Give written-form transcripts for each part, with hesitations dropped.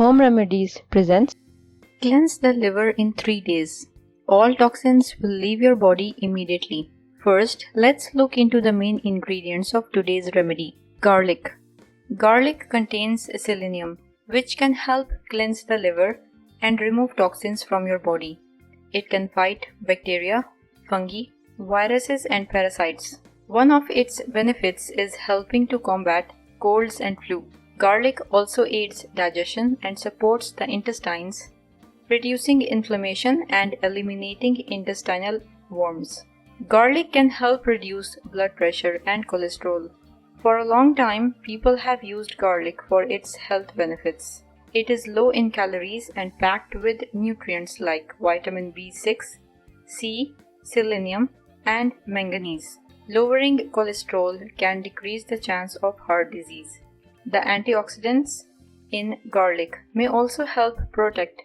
Home Remedies presents Cleanse the liver in 3 days. All toxins will leave your body immediately. First, let's look into the main ingredients of today's remedy. Garlic. Garlic contains selenium, which can help cleanse the liver and remove toxins from your body. It can fight bacteria, fungi, viruses and parasites. One of its benefits is helping to combat colds and flu. Garlic also aids digestion and supports the intestines, reducing inflammation and eliminating intestinal worms. Garlic can help reduce blood pressure and cholesterol. For a long time, people have used garlic for its health benefits. It is low in calories and packed with nutrients like vitamin B6, C, selenium, and manganese. Lowering cholesterol can decrease the chance of heart disease. The antioxidants in garlic may also help protect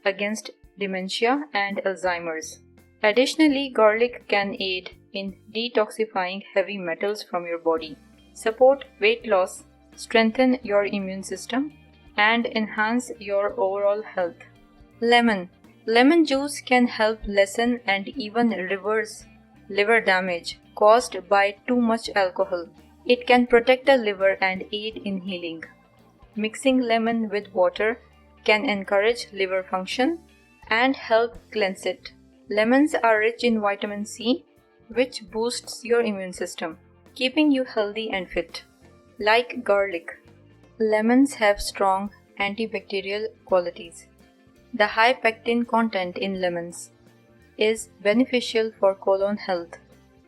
against dementia and Alzheimer's. Additionally, garlic can aid in detoxifying heavy metals from your body, support weight loss, strengthen your immune system, and enhance your overall health. Lemon. Lemon juice can help lessen and even reverse liver damage caused by too much alcohol. It can protect the liver and aid in healing. Mixing lemon with water can encourage liver function and help cleanse it. Lemons are rich in vitamin C, which boosts your immune system, keeping you healthy and fit. Like garlic, lemons have strong antibacterial qualities. The high pectin content in lemons is beneficial for colon health,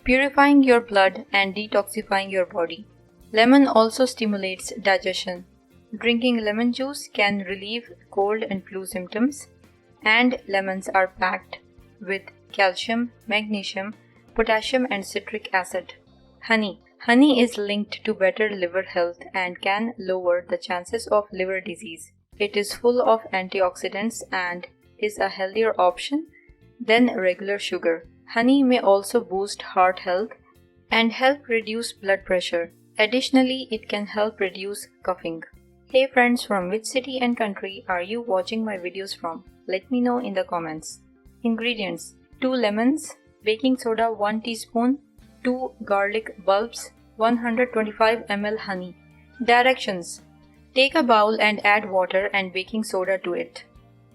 purifying your blood and detoxifying your body. Lemon also stimulates digestion. Drinking lemon juice can relieve cold and flu symptoms, and lemons are packed with calcium, magnesium, potassium, and citric acid. Honey. Honey is linked to better liver health and can lower the chances of liver disease. It is full of antioxidants and is a healthier option than regular sugar. Honey may also boost heart health and help reduce blood pressure. Additionally, it can help reduce coughing. Hey friends, from which city and country are you watching my videos from? Let me know in the comments. Ingredients: 2 lemons, baking soda 1 teaspoon, 2 garlic bulbs, 125 ml honey. Directions: take a bowl and add water and baking soda to it.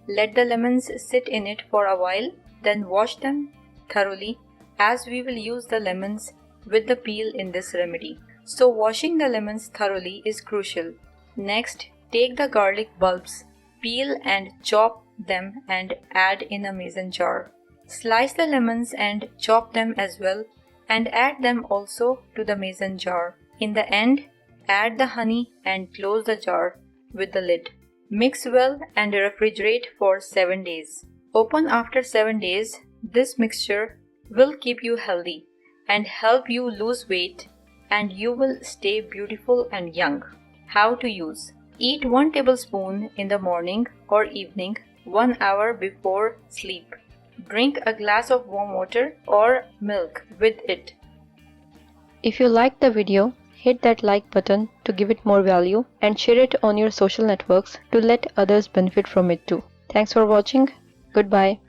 Let the lemons sit in it for a while, then wash them thoroughly, as we will use the lemons with the peel in this remedy. So washing the lemons thoroughly is crucial. Next, take the garlic bulbs, peel and chop them and add in a mason jar. Slice the lemons and chop them as well and add them also to the mason jar. In the end, add the honey and close the jar with the lid. Mix well and refrigerate for 7 days. Open after 7 days. This mixture will keep you healthy and help you lose weight, and you will stay beautiful and young. How to use: eat 1 tablespoon in the morning or evening, 1 hour before sleep. Drink a glass of warm water or milk with it. If you liked the video, hit that like button to give it more value and share it on your social networks to let others benefit from it too. Thanks for watching. Goodbye.